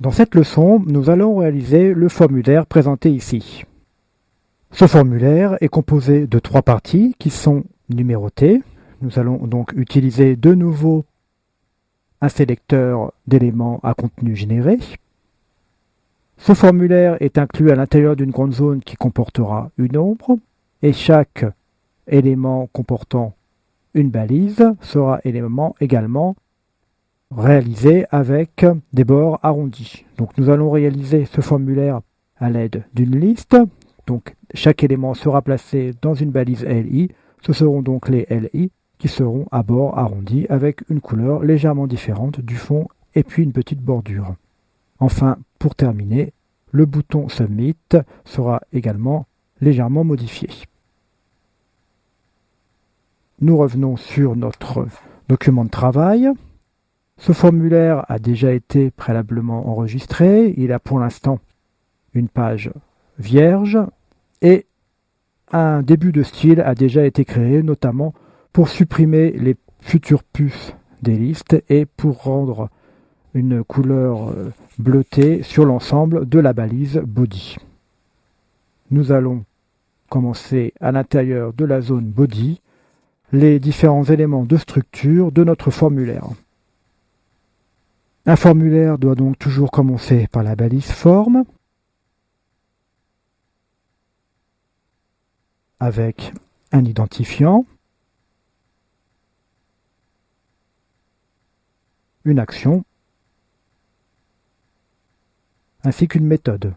Dans cette leçon, nous allons réaliser le formulaire présenté ici. Ce formulaire est composé de 3 parties qui sont numérotées. Nous allons donc utiliser de nouveau un sélecteur d'éléments à contenu généré. Ce formulaire est inclus à l'intérieur d'une grande zone qui comportera une ombre et chaque élément comportant une balise sera également réalisé avec des bords arrondis. Donc nous allons réaliser ce formulaire à l'aide d'une liste. Donc chaque élément sera placé dans une balise LI. Ce seront donc les LI qui seront à bords arrondis avec une couleur légèrement différente du fond et puis une petite bordure. Enfin, pour terminer, le bouton Submit sera également légèrement modifié. Nous revenons sur notre document de travail. Ce formulaire a déjà été préalablement enregistré. Il a pour l'instant une page vierge et un début de style a déjà été créé, notamment pour supprimer les futures puces des listes et pour rendre une couleur bleutée sur l'ensemble de la balise body. Nous allons commencer à l'intérieur de la zone body les différents éléments de structure de notre formulaire. Un formulaire doit donc toujours commencer par la balise forme avec un identifiant, une action ainsi qu'une méthode.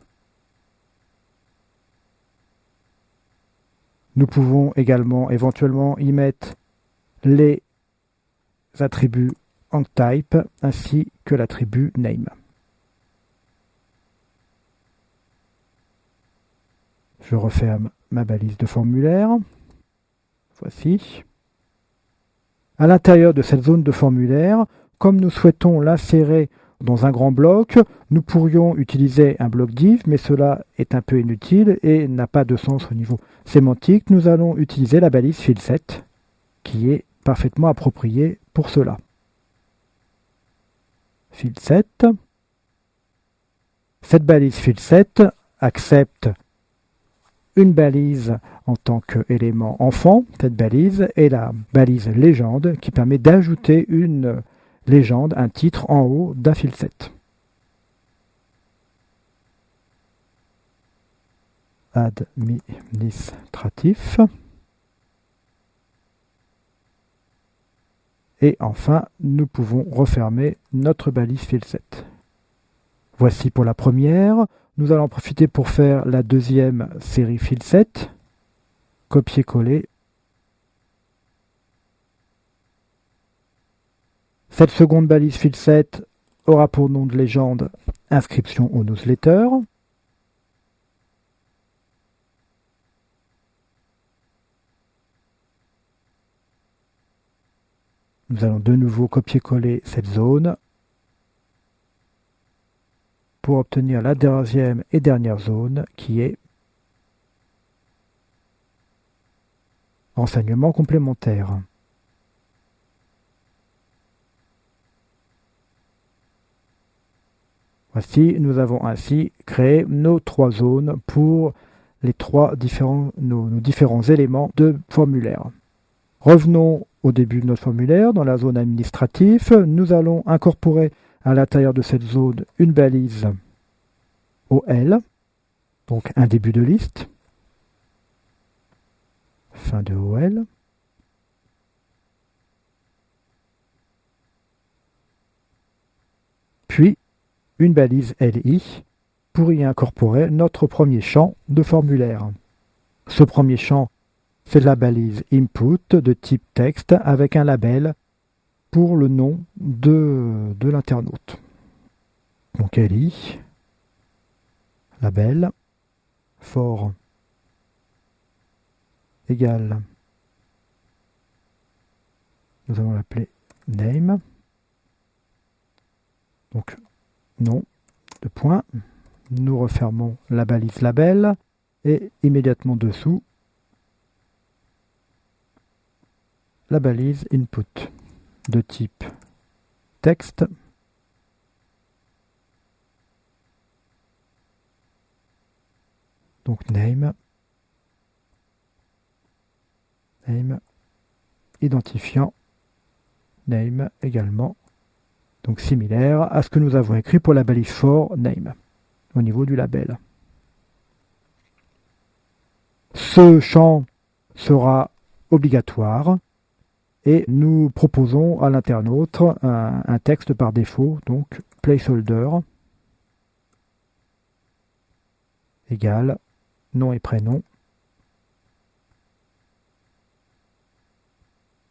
Nous pouvons également éventuellement y mettre les attributs AnkType ainsi que l'attribut Name. Je referme ma balise de formulaire. Voici. À l'intérieur de cette zone de formulaire, comme nous souhaitons l'insérer dans un grand bloc, nous pourrions utiliser un bloc div, mais cela est un peu inutile et n'a pas de sens au niveau sémantique. Nous allons utiliser la balise fillset, qui est parfaitement appropriée pour cela. Fillset. Cette balise fillset accepte une balise en tant qu'élément enfant. Cette balise est la balise légende qui permet d'ajouter une légende, un titre en haut d'Administratif. Et enfin, nous pouvons refermer notre balise fillset. Voici pour la première. Nous allons en profiter pour faire la deuxième série fillset. Copier-coller. Cette seconde balise fillset aura pour nom de légende inscription au newsletter. Nous allons de nouveau copier-coller cette zone pour obtenir la deuxième et dernière zone qui est enseignement complémentaire. Voici, nous avons ainsi créé nos 3 zones pour les nos différents éléments de formulaire. Revenons au début de notre formulaire, dans la zone administrative. Nous allons incorporer à l'intérieur de cette zone une balise OL, donc un début de liste, fin de OL. Puis une balise LI pour y incorporer notre premier champ de formulaire. Ce premier champ, c'est la balise input de type texte avec un label pour le nom de l'internaute. Donc LI, label, for égale, nous allons l'appeler name, donc nom, de point. Nous refermons la balise label et immédiatement dessous la balise input de type texte Donc name, identifiant, name également. Donc similaire à ce que nous avons écrit pour la balise for name au niveau du label. Ce champ sera obligatoire et nous proposons à l'internaute un texte par défaut, donc placeholder égale nom et prénom.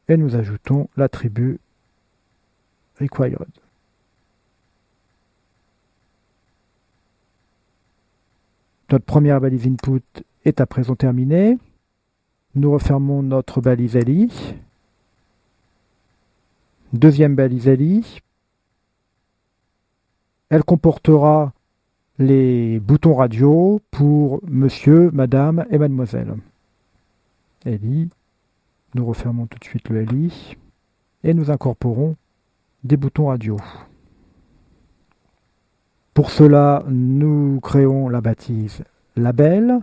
Et nous ajoutons l'attribut required. Notre première balise input est à présent terminée. Nous refermons notre balise LI. Deuxième balise LI. Elle comportera les boutons radio pour monsieur, madame et mademoiselle. LI. Nous refermons tout de suite le LI. Et nous incorporons des boutons radio. Pour cela, nous créons la bâtisse label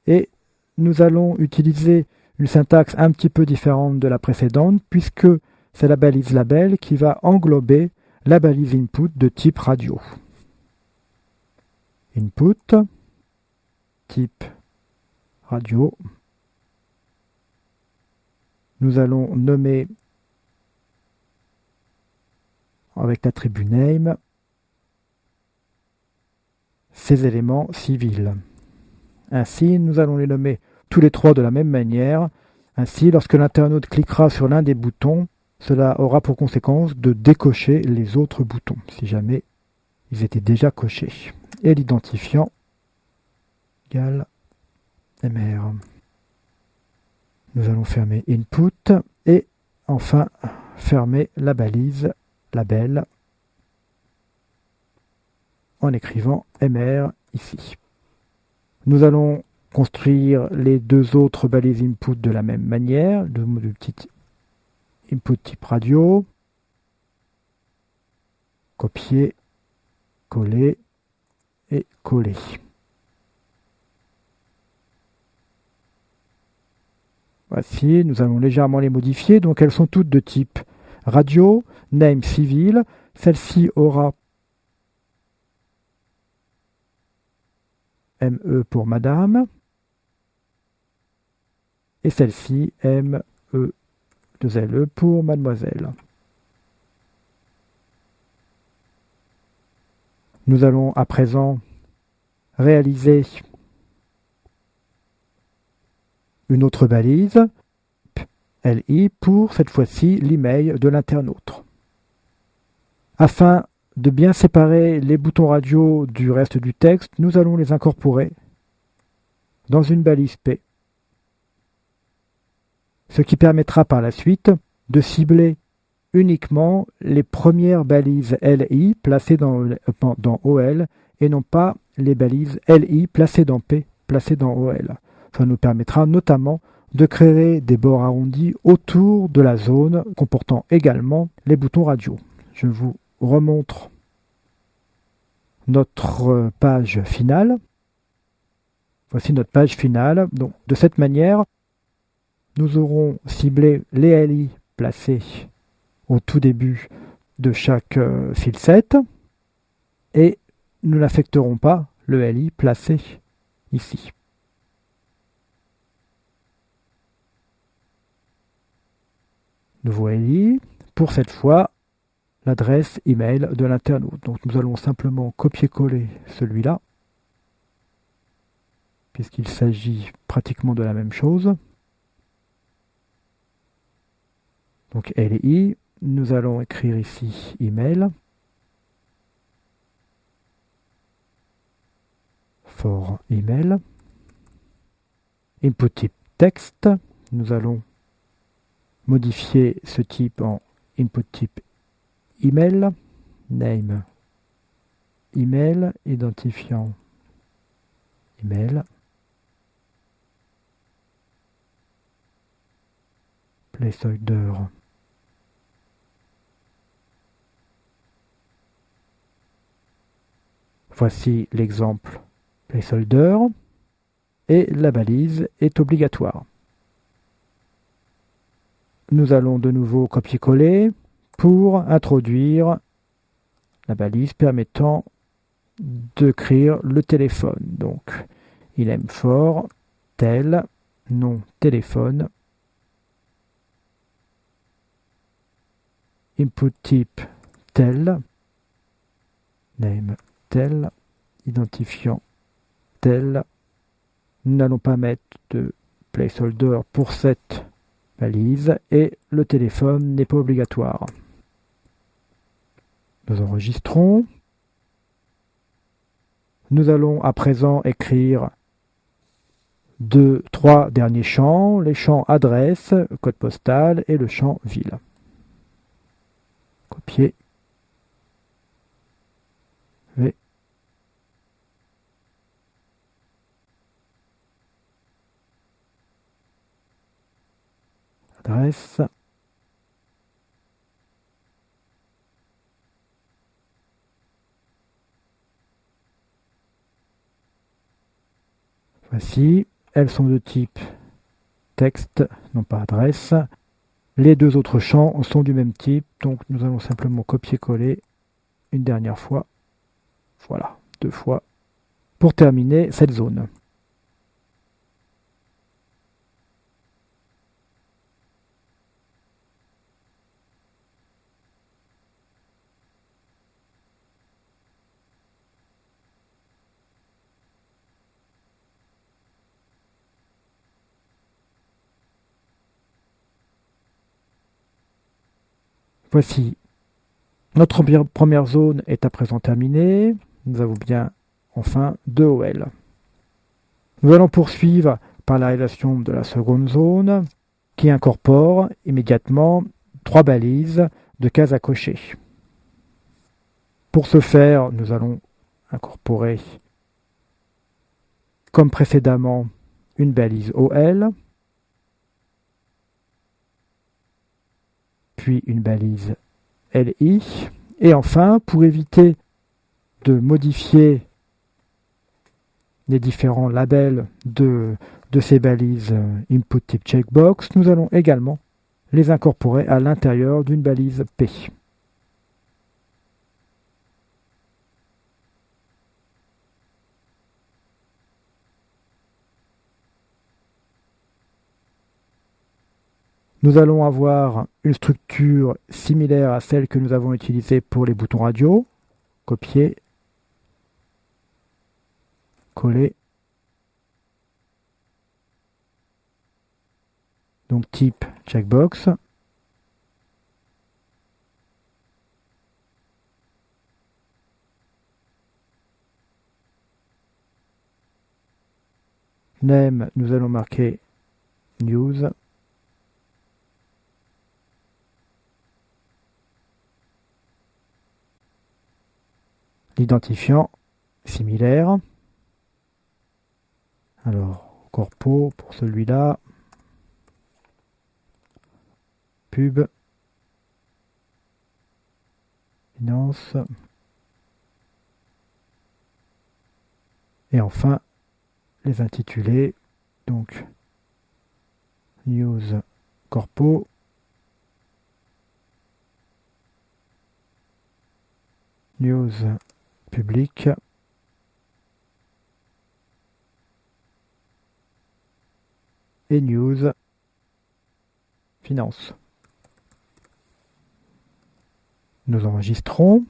et nous allons utiliser une syntaxe un petit peu différente de la précédente puisque c'est la balise label qui va englober la balise input de type radio. Input, type radio. Nous allons nommer avec l'attribut name ces éléments civils. Ainsi, nous allons les nommer tous les trois de la même manière. Ainsi, lorsque l'internaute cliquera sur l'un des boutons, cela aura pour conséquence de décocher les autres boutons, si jamais ils étaient déjà cochés. Et l'identifiant égale mr. Nous allons fermer input et enfin fermer la balise label en écrivant mr ici. Nous allons construire les deux autres balises input de la même manière, le petit input type radio, copier, coller et coller. Voici, nous allons légèrement les modifier, donc elles sont toutes de type radio, name civil, celle-ci aura ME pour madame, et celle-ci ME2LE pour mademoiselle. Nous allons à présent réaliser une autre balise, LI, pour cette fois-ci l'email de l'internaute. Afin de bien séparer les boutons radio du reste du texte, nous allons les incorporer dans une balise P, ce qui permettra par la suite de cibler uniquement les premières balises LI placées dans OL et non pas les balises LI placées dans P, placées dans OL. Ça nous permettra notamment de créer des bords arrondis autour de la zone comportant également les boutons radio. Je vous remontre notre page finale. Voici notre page finale. Donc, de cette manière, nous aurons ciblé les LI placés au tout début de chaque fil set et nous n'affecterons pas le LI placé ici. Nouveau LI, pour cette fois l'adresse email de l'internaute. Donc nous allons simplement copier-coller celui-là, puisqu'il s'agit pratiquement de la même chose. Donc LI, nous allons écrire ici email, for email, input type texte, nous allons modifier ce type en input type email, name email, identifiant email, placeholder voici l'exemple placeholder, et la balise est obligatoire. Nous allons de nouveau copier-coller pour introduire la balise permettant d'écrire le téléphone. Donc, il aime fort, tel, nom téléphone, input type tel, name tel, identifiant tel. Nous n'allons pas mettre de placeholder pour cette balise et le téléphone n'est pas obligatoire. Nous enregistrons. Nous allons à présent écrire trois derniers champs, les champs adresse, code postal et le champ ville. Copier. V. Adresse. Voici, elles sont de type texte, non pas adresse. Les deux autres champs sont du même type, donc nous allons simplement copier-coller une dernière fois. Voilà, 2 fois, pour terminer cette zone. Voici, notre première zone est à présent terminée. Nous avons bien enfin 2 OL. Nous allons poursuivre par la réalisation de la seconde zone qui incorpore immédiatement 3 balises de cases à cocher. Pour ce faire, nous allons incorporer, comme précédemment, une balise OL, puis une balise LI, et enfin, pour éviter de modifier les différents labels de ces balises input type checkbox, nous allons également les incorporer à l'intérieur d'une balise P. Nous allons avoir une structure similaire à celle que nous avons utilisée pour les boutons radio. Copier, coller. Donc type checkbox. Name, nous allons marquer news. L'identifiant similaire. Alors, corpo pour celui-là. Pub. Finance. Et enfin, les intitulés. Donc, news corpo. News public. Et news finance. Nous enregistrons.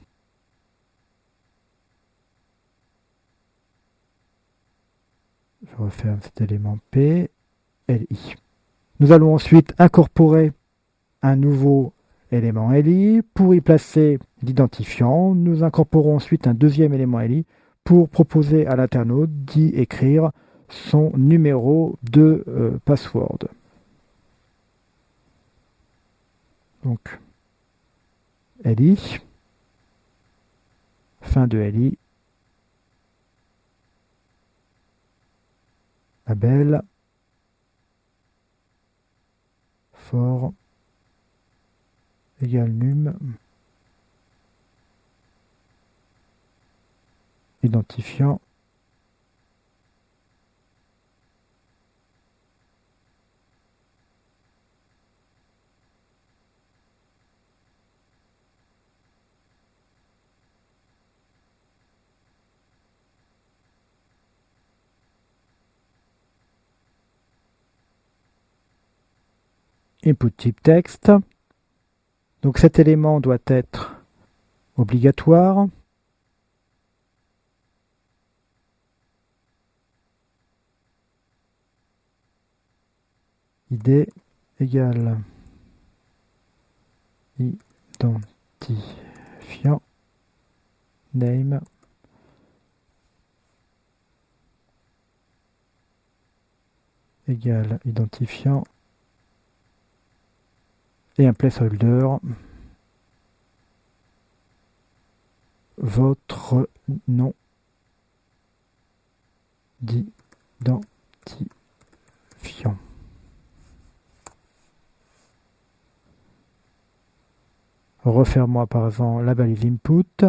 Je referme cet élément P, LI. Nous allons ensuite incorporer un nouveau élément LI. Pour y placer l'identifiant, nous incorporons ensuite un deuxième élément LI pour proposer à l'internaute d'y écrire son numéro de password. Donc, LI, fin de LI, label, for, égale num, identifiant, input type texte. Donc cet élément doit être obligatoire. ID égale identifiant name égale identifiant et un placeholder votre nom d'identifiant. Refaire-moi par exemple la balise input.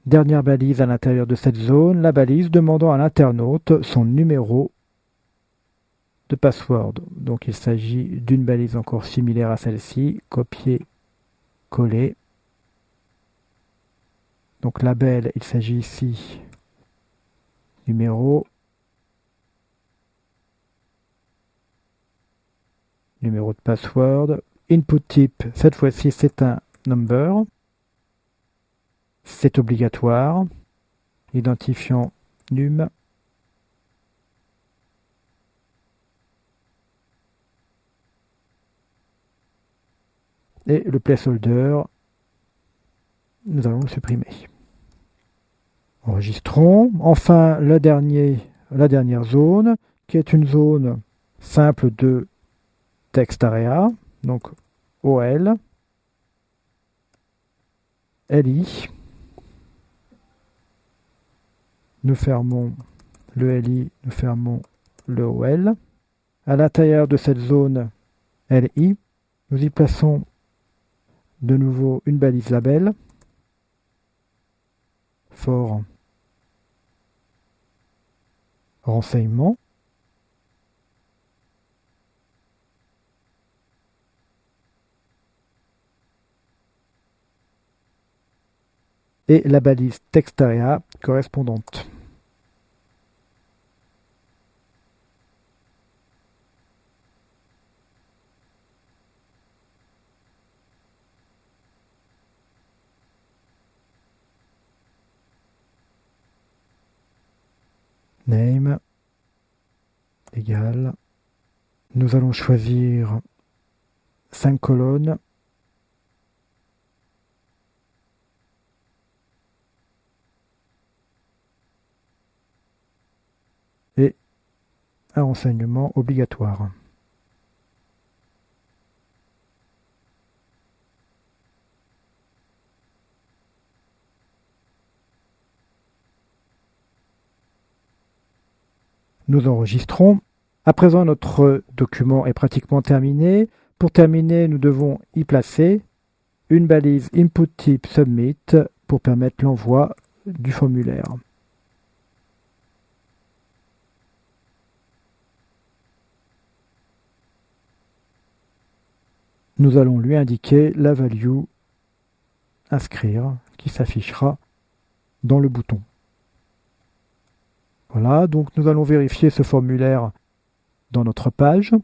Dernière balise à l'intérieur de cette zone, la balise demandant à l'internaute son numéro de password. Donc il s'agit d'une balise encore similaire à celle-ci, copier, coller. Donc label, il s'agit ici numéro de password. Input type, cette fois-ci c'est un number. C'est obligatoire. Identifiant num. Et le placeholder, nous allons le supprimer. Enregistrons. Enfin, la dernière zone, qui est une zone simple de text area. Donc OL, LI. Nous fermons le LI, nous fermons le OL. À l'intérieur de cette zone LI, nous y plaçons de nouveau une balise label for renseignement. Et la balise text area correspondante. Name égale. Nous allons choisir 5 colonnes. Et un renseignement obligatoire. Nous enregistrons. À présent, notre document est pratiquement terminé. Pour terminer, nous devons y placer une balise input type submit pour permettre l'envoi du formulaire. Nous allons lui indiquer la value inscrire qui s'affichera dans le bouton. Voilà, donc nous allons vérifier ce formulaire dans notre page.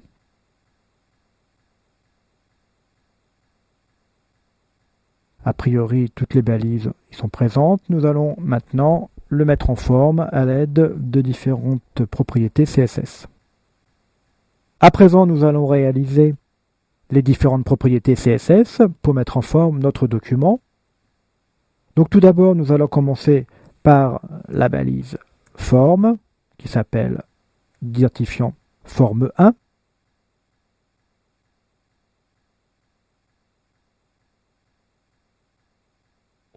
A priori, toutes les balises y sont présentes. Nous allons maintenant le mettre en forme à l'aide de différentes propriétés CSS. À présent, nous allons réaliser les différentes propriétés CSS pour mettre en forme notre document. Donc tout d'abord, nous allons commencer par la balise forme qui s'appelle identifiant forme 1.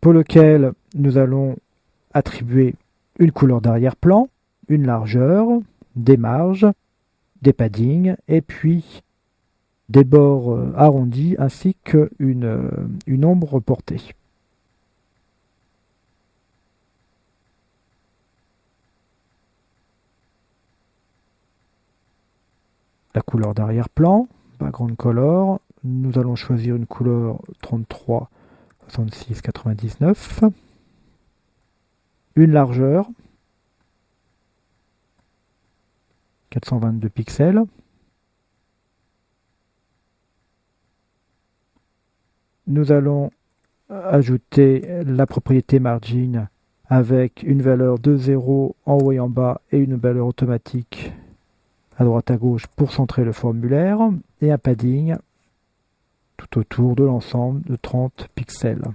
Pour lequel nous allons attribuer une couleur d'arrière-plan, une largeur, des marges, des paddings et puis des bords arrondis ainsi qu'une ombre portée. La couleur d'arrière-plan, background color, nous allons choisir une couleur 33, 66, 99. une largeur, 422 pixels. Nous allons ajouter la propriété margin avec une valeur de 0 en haut et en bas et une valeur automatique à droite à gauche pour centrer le formulaire et un padding tout autour de l'ensemble de 30 pixels.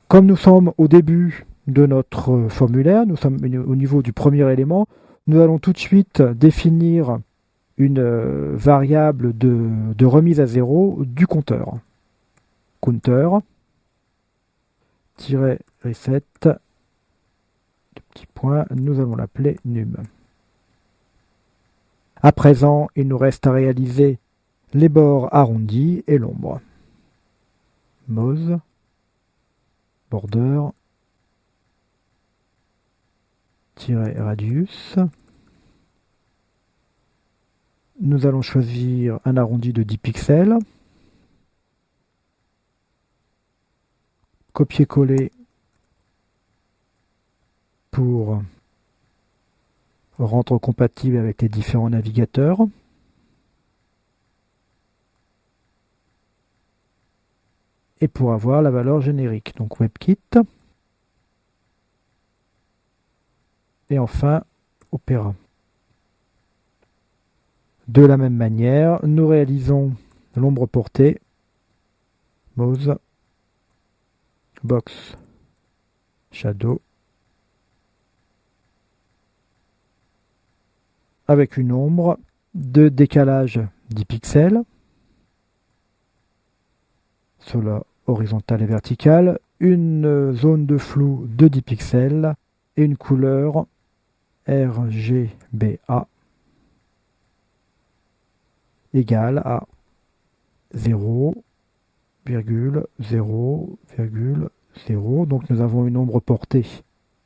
Comme nous sommes au début de notre formulaire, nous sommes au niveau du premier élément, nous allons tout de suite définir une variable de remise à zéro du compteur. Counter, -reset, petit point, nous allons l'appeler num. À présent, il nous reste à réaliser les bords arrondis et l'ombre. Mose, border, -radius. Nous allons choisir un arrondi de 10 pixels. Copier-coller pour rendre compatible avec les différents navigateurs. Et pour avoir la valeur générique, donc WebKit. Et enfin, Opera. De la même manière, nous réalisons l'ombre portée, Mose, Box, Shadow, avec une ombre de décalage 10 pixels, cela horizontal et vertical, une zone de flou de 10 pixels et une couleur RGBA égale à 0,0,0. Donc nous avons une ombre portée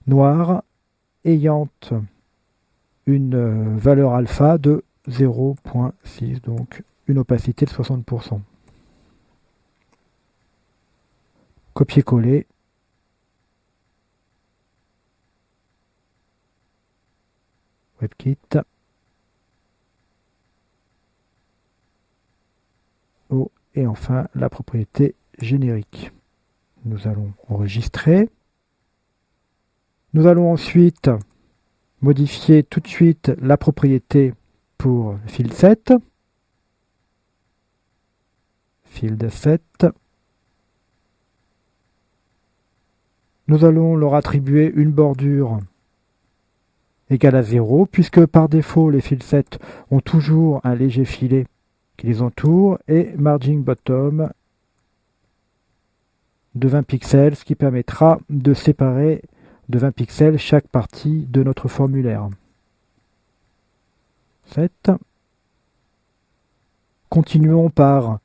noire ayant une valeur alpha de 0,6, donc une opacité de 60%. Copier-coller. WebKit. Oh, et enfin la propriété générique. Nous allons enregistrer. Nous allons ensuite modifier tout de suite la propriété pour field set. Field set. Nous allons leur attribuer une bordure égale à 0, puisque par défaut les field sets ont toujours un léger filet qui les entoure, et margin bottom de 20 pixels, ce qui permettra de séparer de 20 pixels chaque partie de notre formulaire. 7. Continuons par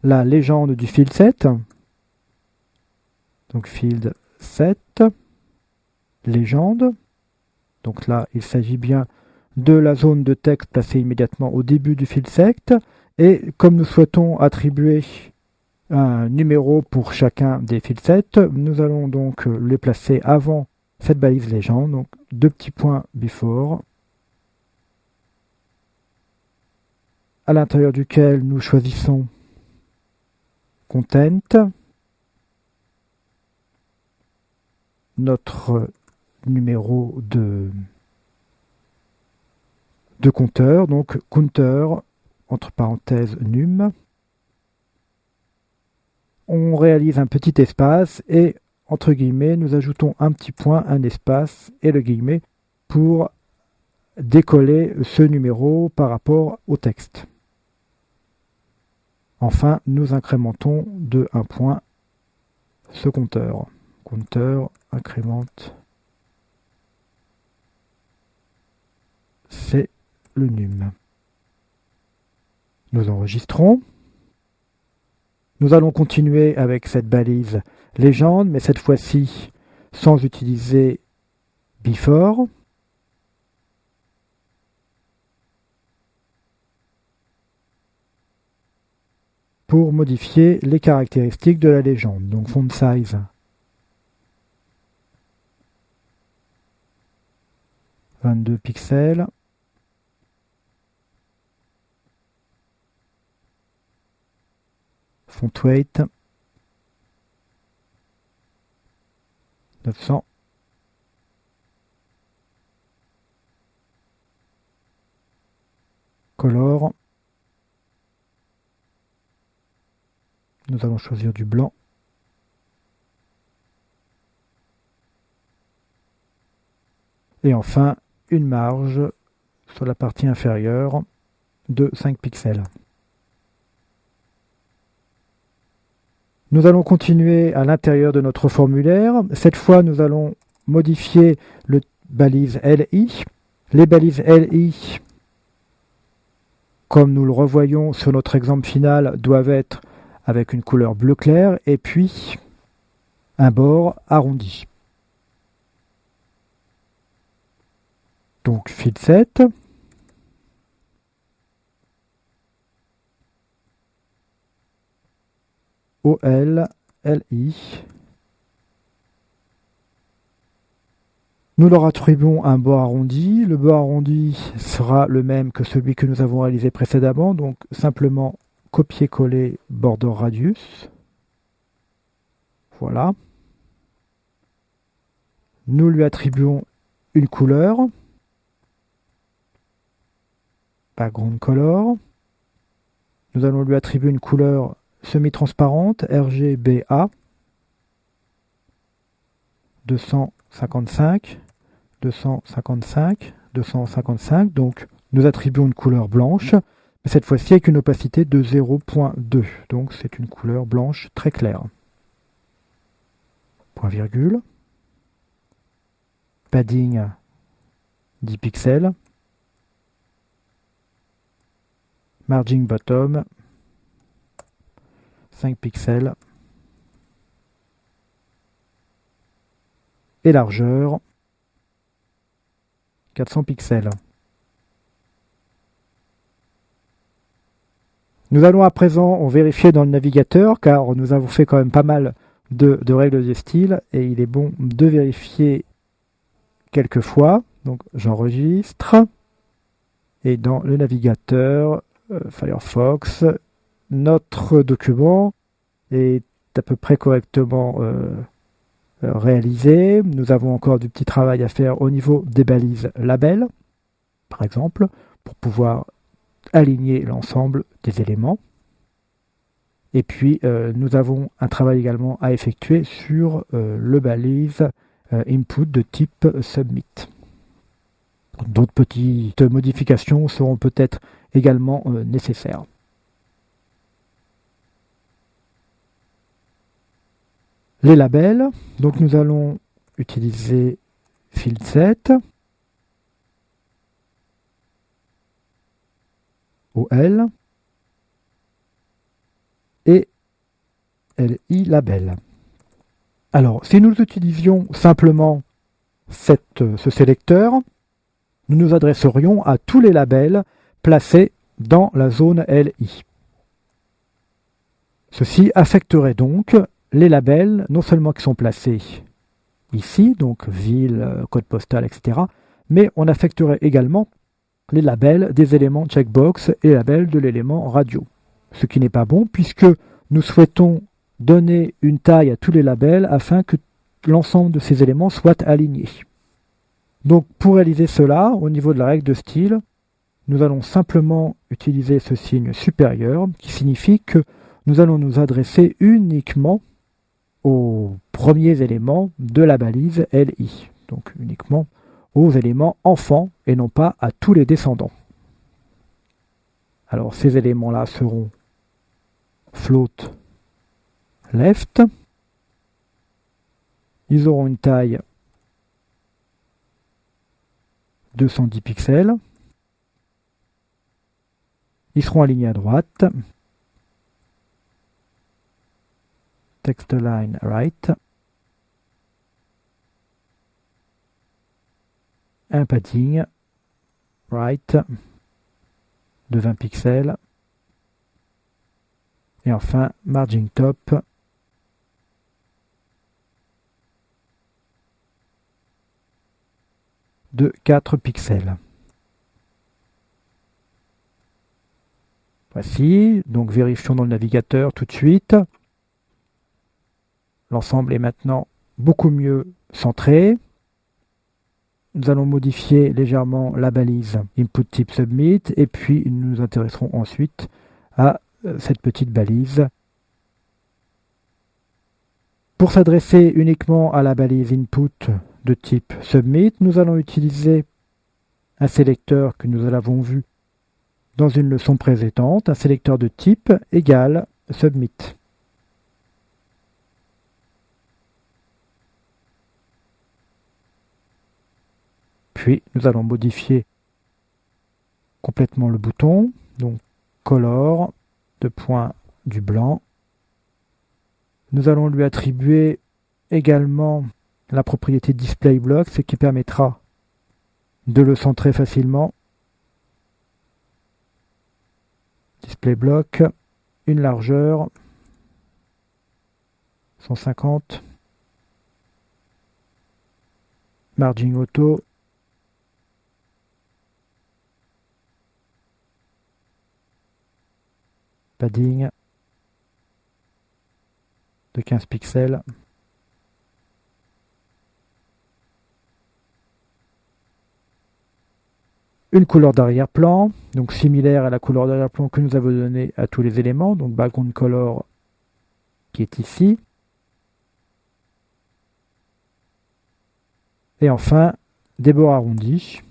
la légende du field set. Donc field set, légende. Donc là, il s'agit bien de la zone de texte placée immédiatement au début du field set. Et comme nous souhaitons attribuer un numéro pour chacun des field sets, nous allons donc les placer avant cette balise légende. Donc deux petits points before, à l'intérieur duquel nous choisissons content, notre numéro de compteur, donc counter, entre parenthèses num. On réalise un petit espace et, entre guillemets, nous ajoutons un petit point, un espace et le guillemet pour décoller ce numéro par rapport au texte. Enfin, nous incrémentons de 1 point ce compteur. Compteur incrémente, c'est le num. Nous enregistrons. Nous allons continuer avec cette balise légende, mais cette fois-ci sans utiliser before. Pour modifier les caractéristiques de la légende. Donc font size 22 pixels. Font weight 900. Color. Nous allons choisir du blanc. Et enfin, une marge sur la partie inférieure de 5 pixels. Nous allons continuer à l'intérieur de notre formulaire. Cette fois, nous allons modifier le balise LI. Les balises LI, comme nous le revoyons sur notre exemple final, doivent être avec une couleur bleu clair et puis un bord arrondi. Donc field set. OL, LI. Nous leur attribuons un bord arrondi. Le bord arrondi sera le même que celui que nous avons réalisé précédemment, donc simplement copier-coller border radius. Voilà. Nous lui attribuons une couleur, background color. Nous allons lui attribuer une couleur semi-transparente, RGBA, 255, 255, 255. Donc nous attribuons une couleur blanche, mais cette fois-ci avec une opacité de 0.2. Donc c'est une couleur blanche très claire. Point virgule. Padding 10 pixels. Margin bottom 5 pixels. Et largeur 400 pixels. Nous allons à présent vérifier dans le navigateur, car nous avons fait quand même pas mal de règles de style, et il est bon de vérifier quelques fois. Donc j'enregistre, et dans le navigateur Firefox, notre document est à peu près correctement réalisé. Nous avons encore du petit travail à faire au niveau des balises labels, par exemple, pour pouvoir aligner l'ensemble des éléments. Et puis, nous avons un travail également à effectuer sur le balise input de type submit. D'autres petites modifications seront peut-être également nécessaires. Les labels, donc nous allons utiliser field set, OL et LI label. Alors, si nous utilisions simplement ce sélecteur, nous nous adresserions à tous les labels placés dans la zone LI. Ceci affecterait donc les labels, non seulement qui sont placés ici, donc ville, code postal, etc., mais on affecterait également les labels des éléments checkbox et les labels de l'élément radio. Ce qui n'est pas bon puisque nous souhaitons donner une taille à tous les labels afin que l'ensemble de ces éléments soit aligné. Donc pour réaliser cela, au niveau de la règle de style, nous allons simplement utiliser ce signe supérieur qui signifie que nous allons nous adresser uniquement aux premiers éléments de la balise LI. Donc uniquement aux éléments enfants et non pas à tous les descendants. Alors ces éléments-là seront float left. Ils auront une taille 210 pixels. Ils seront alignés à droite. Text line right. Un padding right de 20 pixels. Et enfin, margin top de 4 pixels. Voici, donc vérifions dans le navigateur tout de suite. L'ensemble est maintenant beaucoup mieux centré. Nous allons modifier légèrement la balise Input Type Submit et puis nous nous intéresserons ensuite à cette petite balise. Pour s'adresser uniquement à la balise Input de type Submit, nous allons utiliser un sélecteur que nous avons vu dans une leçon précédente, un sélecteur de type égal Submit. Puis nous allons modifier complètement le bouton, donc color, du blanc. Nous allons lui attribuer également la propriété display block, ce qui permettra de le centrer facilement. Display block, une largeur 150, margin auto, padding de 15 pixels. Une couleur d'arrière-plan, donc similaire à la couleur d'arrière-plan que nous avons donnée à tous les éléments, donc background color qui est ici. Et enfin, des bords arrondis.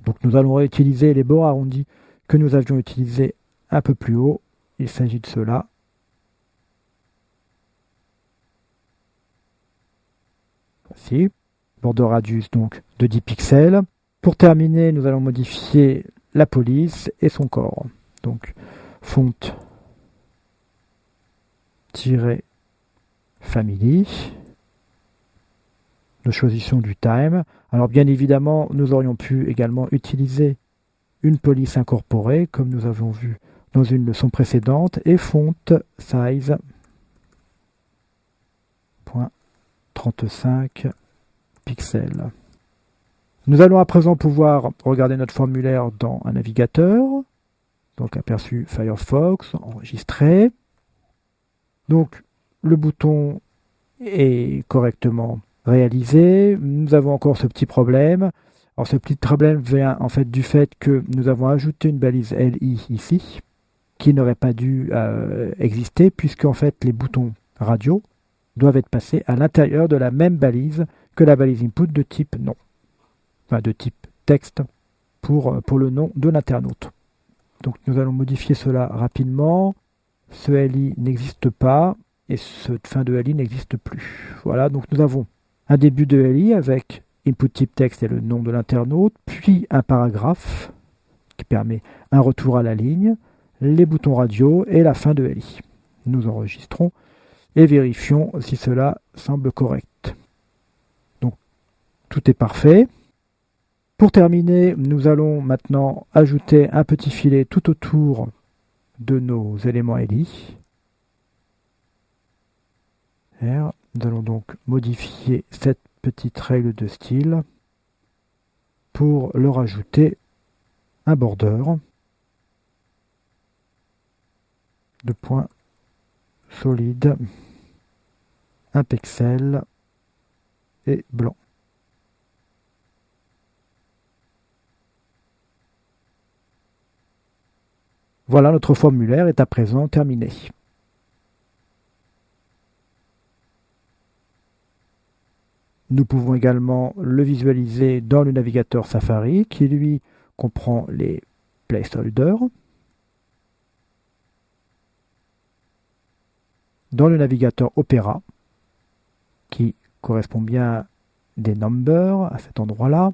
Donc nous allons réutiliser les bords arrondis que nous avions utilisés un peu plus haut. Il s'agit de ceux-là. Voici, bord de radius donc de 10 pixels. Pour terminer, nous allons modifier la police et son corps. Donc font-family. Nous choisissons du time. Alors bien évidemment, nous aurions pu également utiliser une police incorporée, comme nous avons vu dans une leçon précédente, et font size 35 pixels. Nous allons à présent pouvoir regarder notre formulaire dans un navigateur. Donc aperçu Firefox, enregistré. Donc le bouton est correctement réalisé. Nous avons encore ce petit problème. Alors ce petit problème vient en fait du fait que nous avons ajouté une balise LI ici, qui n'aurait pas dû exister, puisque en fait les boutons radio doivent être passés à l'intérieur de la même balise que la balise input de type nom, enfin de type texte pour le nom de l'internaute. Donc nous allons modifier cela rapidement. Ce LI n'existe pas et cette fin de LI n'existe plus. Voilà, donc nous avons un début de LI avec input type texte et le nom de l'internaute, puis un paragraphe qui permet un retour à la ligne, les boutons radio et la fin de LI. Nous enregistrons et vérifions si cela semble correct. Donc tout est parfait. Pour terminer, nous allons maintenant ajouter un petit filet tout autour de nos éléments LI. Nous allons donc modifier cette petite règle de style pour leur ajouter un border de points solides, un pixel et blanc. Voilà, notre formulaire est à présent terminé. Nous pouvons également le visualiser dans le navigateur Safari qui lui comprend les placeholders. Dans le navigateur Opera qui correspond bien à des numbers à cet endroit-là.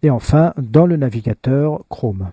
Et enfin, dans le navigateur Chrome.